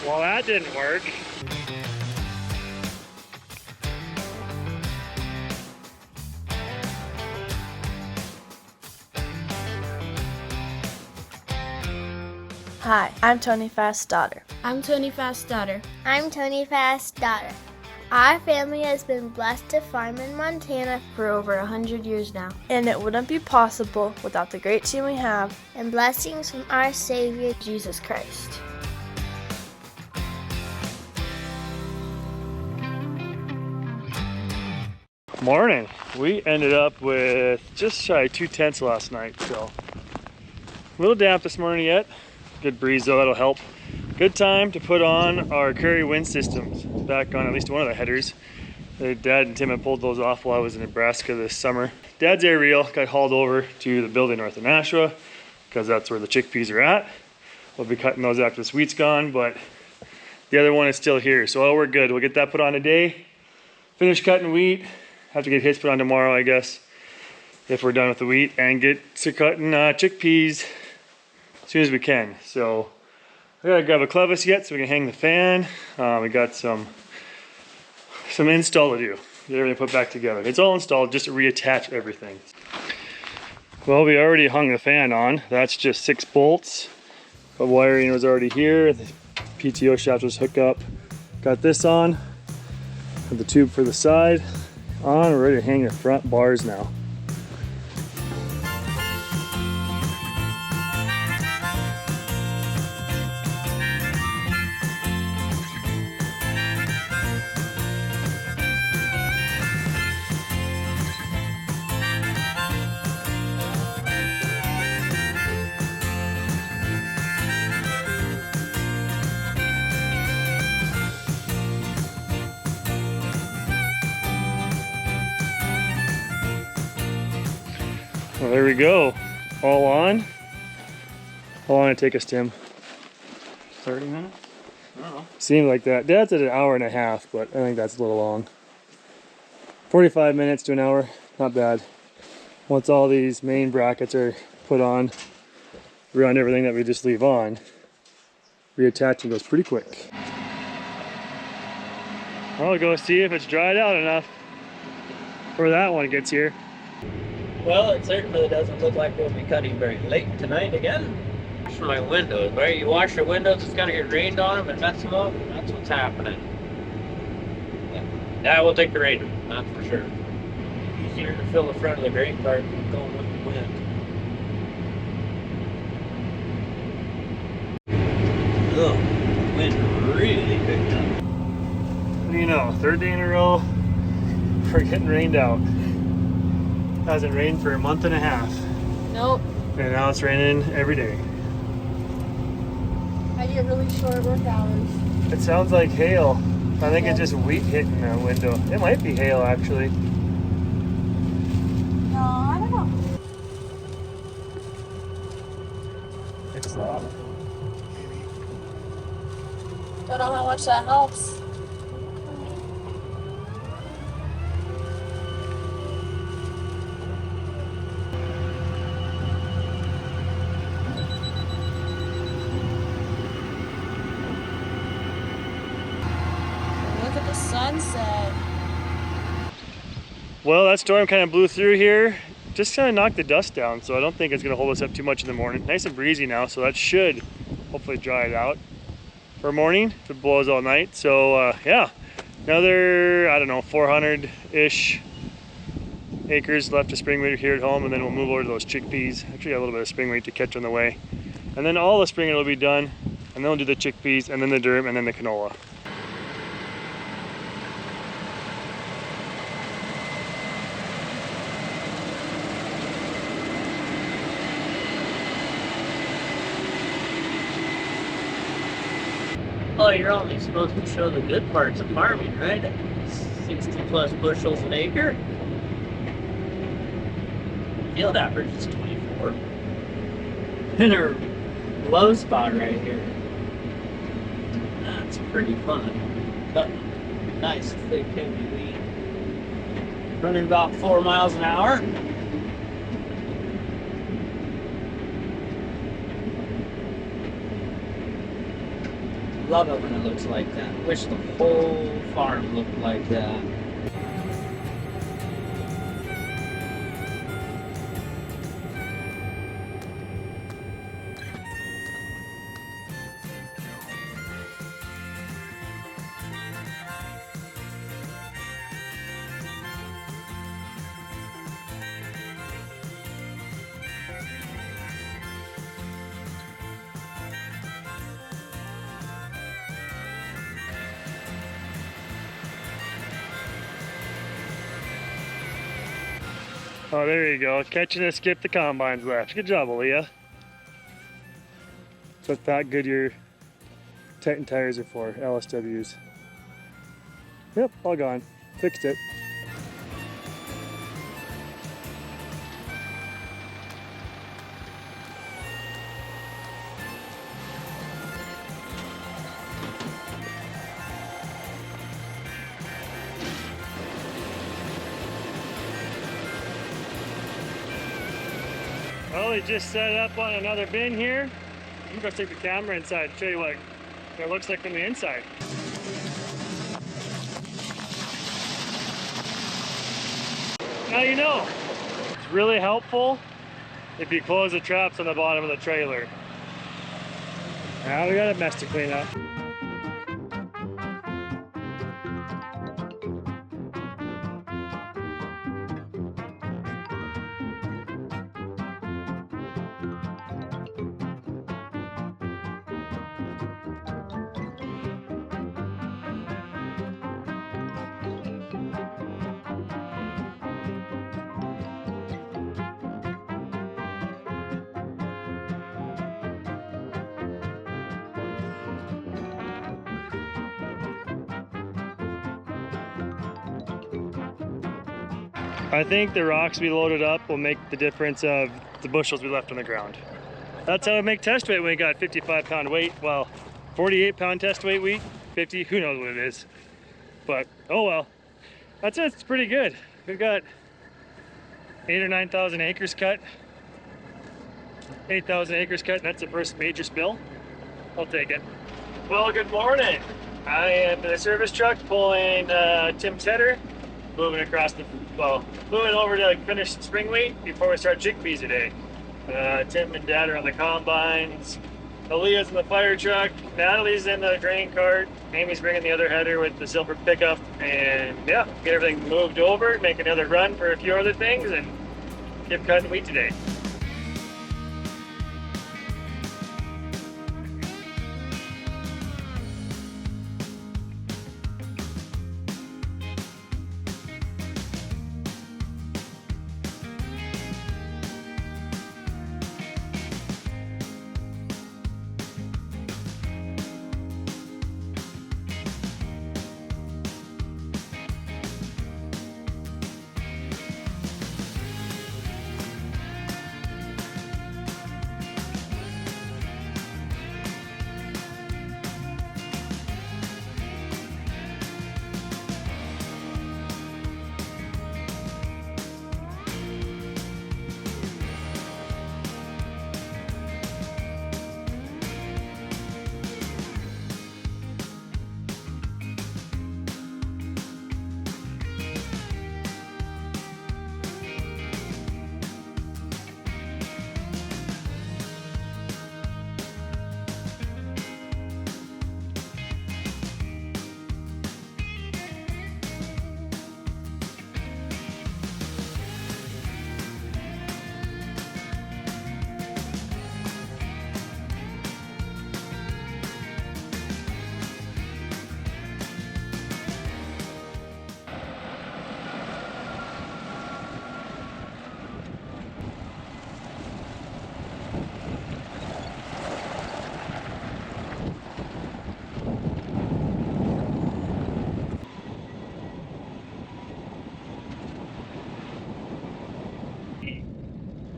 Well, that didn't work. Hi, I'm Tony Fast's daughter. I'm Tony Fast's daughter. I'm Tony Fast's daughter. Our family has been blessed to farm in Montana For over 100 years now. And it wouldn't be possible without the great team we have and blessings from our Savior, Jesus Christ. Morning. We ended up with just shy of 2 tenths last night, so a little damp this morning yet. Good breeze though, that'll help. Good time to put on our Curry wind systems back on at least one of the headers. Dad and Tim had pulled those off while I was in Nebraska this summer. Dad's aerial got hauled over to the building north of Nashua because that's where the chickpeas are at. We'll be cutting those after this wheat's gone, but the other one is still here, so we're good. We'll get that put on today. Finish cutting wheat. Have to get hits put on tomorrow, I guess, if we're done with the wheat, and get to cutting chickpeas as soon as we can. So I gotta grab a clevis yet so we can hang the fan. We got some install to do. Get everything put back together. It's all installed, just to reattach everything. Well, we already hung the fan on. That's just 6 bolts. The wiring was already here. The PTO shaft was hooked up. Got this on. Got the tube for the side on. We're ready to hang the front bars now. Well, there we go. All on. How long did it take us, Tim? 30 minutes? I don't know. Seemed like that. Dad's at an hour and a half, but I think that's a little long. 45 minutes to an hour, not bad. Once all these main brackets are put on, run everything that we just leave on, reattaching goes pretty quick. I'll go see if it's dried out enough before that one gets here. Well, it certainly doesn't look like we'll be cutting very late tonight again. Wash my windows, right? You wash your windows, it's gonna get rained on them and mess them up. That's what's happening. Yeah, we'll take the rain, that's for sure. Easier to fill the front of the grain cart than going with the wind. Ugh, the wind really picked up. What do you know, 3rd day in a row, we're getting rained out. Hasn't rained for a month and a half. Nope. And now it's raining every day. I get really short work hours. It sounds like hail. I think it's just wheat hitting the window. It might be hail, actually. No, I don't know. It's loud. Don't know how much that helps. Look at the sunset. Well, that storm kind of blew through here. Just kind of knocked the dust down, so I don't think it's going to hold us up too much in the morning. Nice and breezy now, so that should hopefully dry it out for morning if it blows all night. So yeah, another, I don't know, 400-ish acres left of spring wheat here at home, and then we'll move over to those chickpeas. Actually got a little bit of spring wheat to catch on the way. And then all the spring wheat will be done, and then we'll do the chickpeas, and then the durum, and then the canola. Well, you're only supposed to show the good parts of farming, right? 60 plus bushels an acre. Field average is 24. And our low spot right here. That's pretty fun. Cutting nice, thick, heavy wheat. Running about 4 miles an hour. love it when it looks like that. Wish the whole farm looked like that. Oh, there you go. Catching a skip the combines left. Good job, Aaliyah. That's what that Goodyear Titan tires are for, LSWs. Yep, all gone. Fixed it. Well, we just set up on another bin here. I'm gonna take the camera inside and show you what it looks like from the inside. Now you know. It's really helpful if you close the traps on the bottom of the trailer. Now we got a mess to clean up. I think the rocks we loaded up will make the difference of the bushels we left on the ground. That's how we make test weight when we got 55-pound weight. Well, 48-pound test weight wheat, 50, who knows what it is. But, oh well. That's it, it's pretty good. We've got 8,000 or 9,000 acres cut. 8,000 acres cut, and that's the first major spill. I'll take it. Well, good morning. I am in the service truck pulling Tim's header, moving across the, moving over to finish spring wheat before we start chickpeas today. Tim and Dad are on the combines. Aaliyah's in the fire truck. Natalie's in the grain cart. Amy's bringing the other header with the silver pickup. And yeah, get everything moved over, make another run for a few other things, and keep cutting wheat today.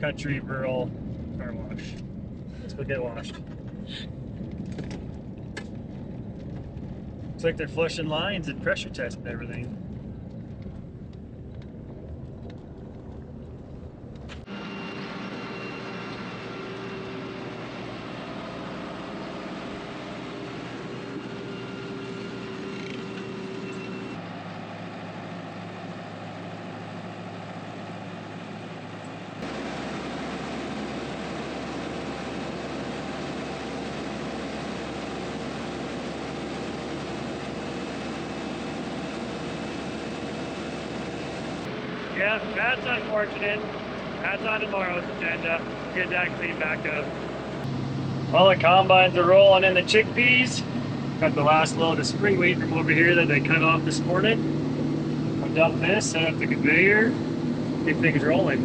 Country rural car wash. Let's go get washed. Looks like they're flushing lines and pressure testing everything. Yeah, that's unfortunate. That's on tomorrow's agenda. Get that cleaned back up. All the combines are rolling in the chickpeas. Got the last load of spring wheat from over here that they cut off this morning. I'll dump this, set up the conveyor, keep things rolling.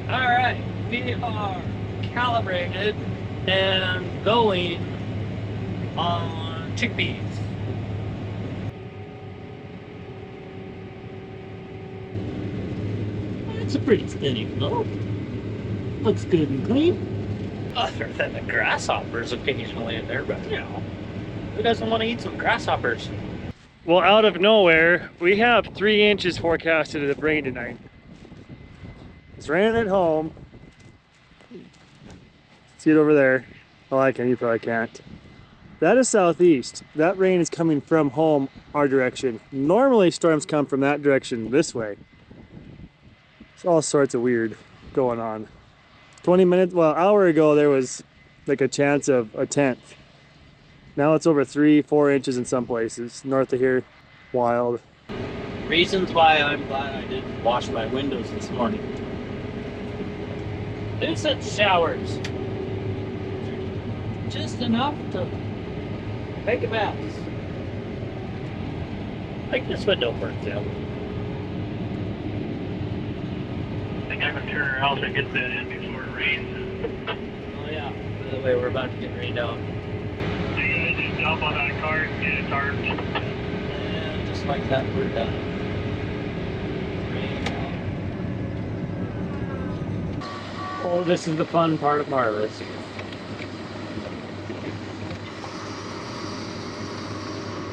All right, we are calibrated and going on chickpeas. It's a pretty steady flow. Looks good and clean. Other than the grasshoppers occasionally in there, but you know, who doesn't want to eat some grasshoppers? Well, out of nowhere, we have 3 inches forecasted of rain tonight. It's raining at home. See it over there? Oh, I can, you probably can't. That is southeast. That rain is coming from home, our direction. Normally storms come from that direction this way. It's all sorts of weird going on. 20 minutes, well, an hour ago there was like a chance of a tenth. Now it's over 3-4 inches in some places. North of here, wild. Reasons why I'm glad I didn't wash my windows this morning. Decent showers. Just enough to make a mess. Like this window, for example. I think I'm gonna turn around and get that in before it rains. Oh yeah, by the way, we're about to get rained out. So you guys just jump on that cart and get it tarped. And just like that, we're done. Rained out. Oh, this is the fun part of harvest.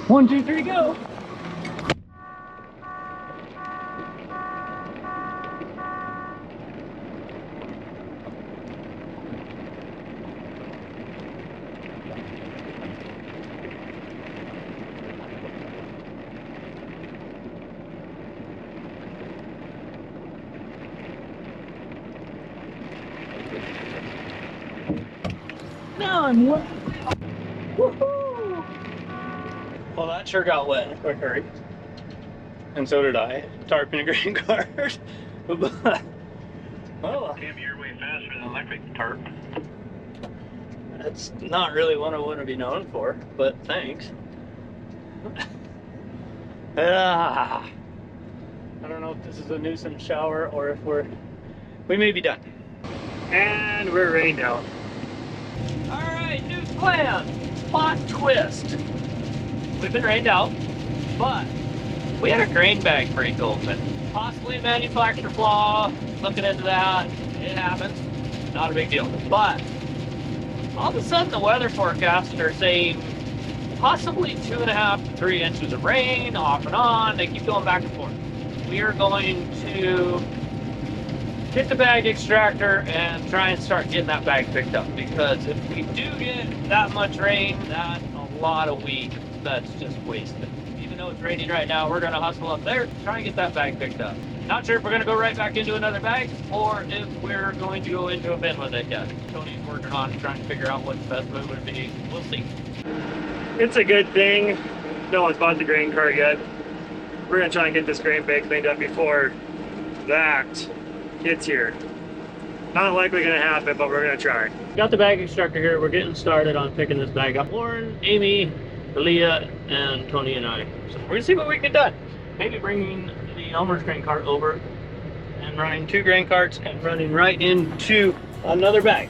One, two, three, go! Now I'm wet. Woohoo! Well, that sure got wet in a quick hurry. And so did I. Tarping a grain cart. Well, Can't be your way faster than electric tarp. that's not really what I want to be known for, but thanks. I don't know if this is a nuisance shower or if we may be done. And we're rained out. Alright, new plan. Plot twist. We've been rained out, but we had a grain bag break open. Possibly a manufacturer flaw. Looking into that. It happens. Not a big deal. But all of a sudden the weather forecasts are saying possibly 2.5 to 3 inches of rain off and on. They keep going back and forth. We are going to get the bag extractor and try and start getting that bag picked up, because if we do get that much rain, that's a lot of wheat that's just wasted. Even though it's raining right now, we're gonna hustle up there, try and get that bag picked up. Not sure if we're gonna go right back into another bag or if we're going to go into a bin with it yet. Tony's working on trying to figure out what the best move would be. We'll see. It's a good thing no one's bought the grain cart yet. We're gonna try and get this grain bag cleaned up before that gets here. Not likely gonna happen, but we're gonna try. Got the bag extractor here. We're getting started on picking this bag up. Lauren, Amy, Leah, and Tony and I. So we're gonna see what we can get done. Maybe bringing the Elmer's grain cart over and running 2 grain carts and running right into another bag.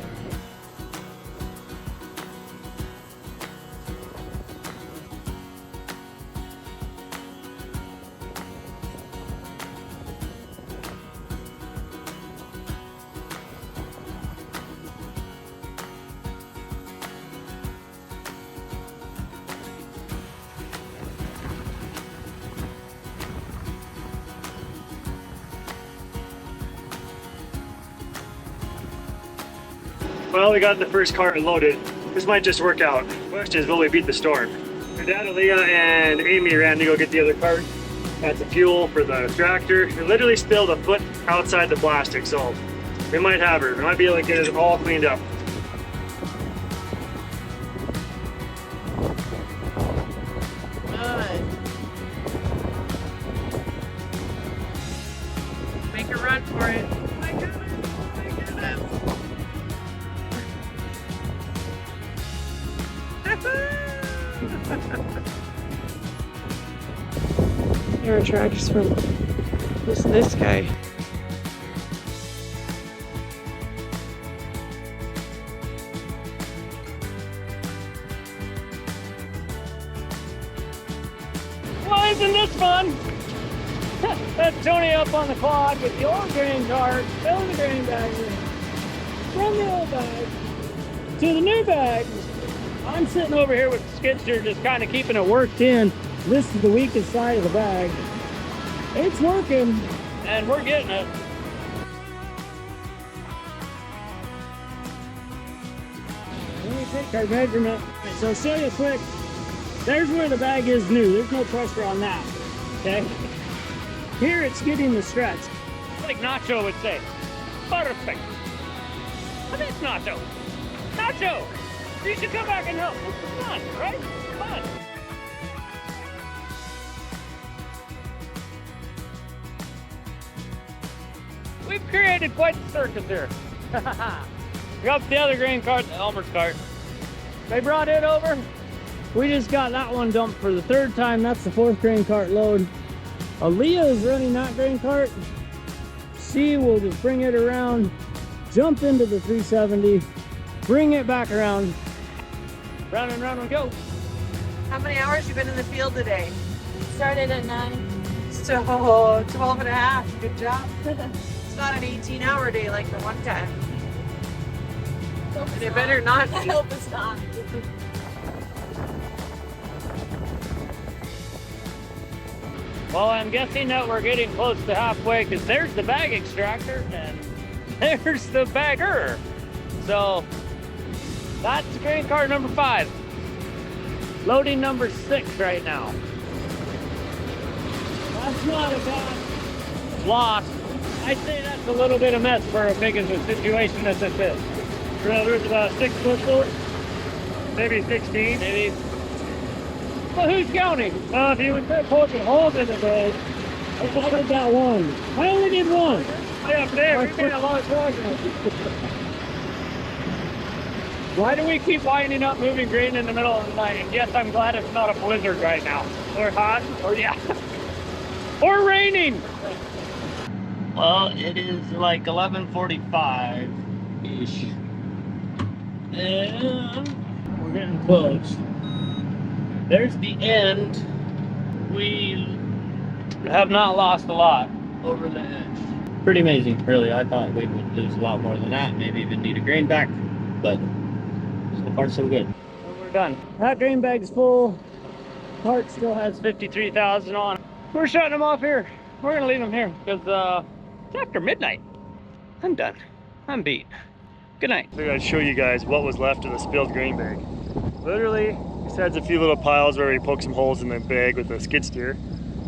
Well, we got the first cart loaded. This might just work out. Question is, will we beat the storm? Your dad, Leah, and Amy ran to go get the other cart. That's the fuel for the tractor. We literally spilled a foot outside the plastic, so we might have her. We might be able to get it all cleaned up. There are tracks from this guy. Well, isn't this fun? That's Tony up on the quad with the old grain cart, filling the grain bags in. From the old bag to the new bags. I'm sitting over here with the skid steer just kind of keeping it worked in. This is the weakest side of the bag. It's working and we're getting it. Let me take our measurement. So I'll show you quick. There's where the bag is new. There's no pressure on that. Okay? Here it's getting the stretch. Like Nacho would say. Perfect. But it's Nacho. Nacho! You should come back and help. It's fun, right? It's fun. We've created quite the circus here. We got the other grain cart, the Elmer's cart. They brought it over. We just got that one dumped for the third time. That's the fourth grain cart load. Aaliyah is running that grain cart. She will just bring it around, jump into the 370, bring it back around, round and round and go. How many hours you been in the field today? Started at 9. So 12 and a half. Good job. It's not an 18-hour day like the one time. And it better not be. I hope it's not. Well, I'm guessing that we're getting close to halfway because there's the bag extractor and there's the bagger. So that's grain cart number 5. Loading number 6 right now. That's not a bad loss. I'd say that's a little bit of mess for as big as a situation as this is. There's about 6 bushels, maybe 16. Maybe. Well, who's counting? If you would start poking holes in the bag, I counted that one. I only did one. Yeah, there, we made a lot of progress. Why do we keep winding up moving grain in the middle of the night? And yes, I'm glad it's not a blizzard right now. Or hot, or yeah. Or raining. Well, it is like 11:45-ish. And we're getting close. There's the end. We have not lost a lot over the edge. Pretty amazing, really. I thought we would lose a lot more than that. Maybe even need a grain back, but so far so good. So we're done. That grain bag's full. Cart still has 53,000 on. We're shutting them off here. We're gonna leave them here because it's after midnight. I'm done. I'm beat. Good night. I figured I'd show you guys what was left of the spilled grain bag. Literally, besides a few little piles where we poked some holes in the bag with the skid steer,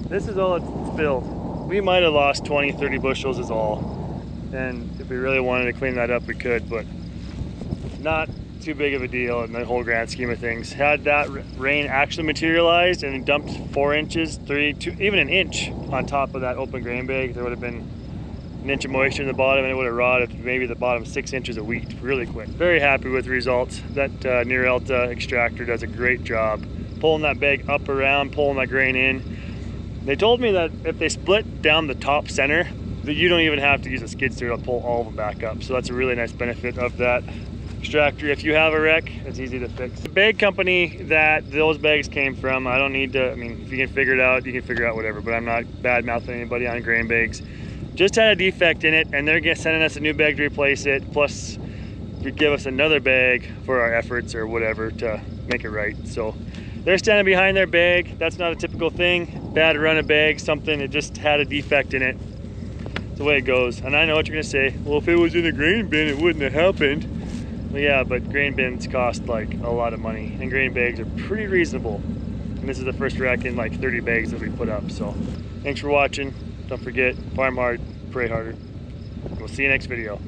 this is all it's spilled. We might have lost 20-30 bushels is all. And if we really wanted to clean that up, we could, but not too big of a deal in the whole grand scheme of things. Had that rain actually materialized and dumped 4 inches, 3, 2, even an inch on top of that open grain bag, there would have been an inch of moisture in the bottom and it would have rotted maybe the bottom 6 inches of wheat really quick. Very happy with the results. That Nearelta extractor does a great job pulling that bag up around, pulling that grain in. They told me that if they split down the top center, that you don't even have to use a skid steer to pull all of them back up. So that's a really nice benefit of that extractor. If you have a wreck, it's easy to fix. The bag company that those bags came from, I don't need to, I mean, if you can figure it out, you can figure out whatever, but I'm not bad mouthing anybody on grain bags. Just had a defect in it and they're sending us a new bag to replace it, plus give us another bag for our efforts or whatever to make it right. So they're standing behind their bag. That's not a typical thing. Bad run of bag, something, it just had a defect in it. It's the way it goes. And I know what you're gonna say, well, if it was in a grain bin, it wouldn't have happened. Well, yeah, but grain bins cost like a lot of money and grain bags are pretty reasonable. And this is the first rack in like 30 bags that we put up. So thanks for watching. Don't forget, farm hard, pray harder. We'll see you next video.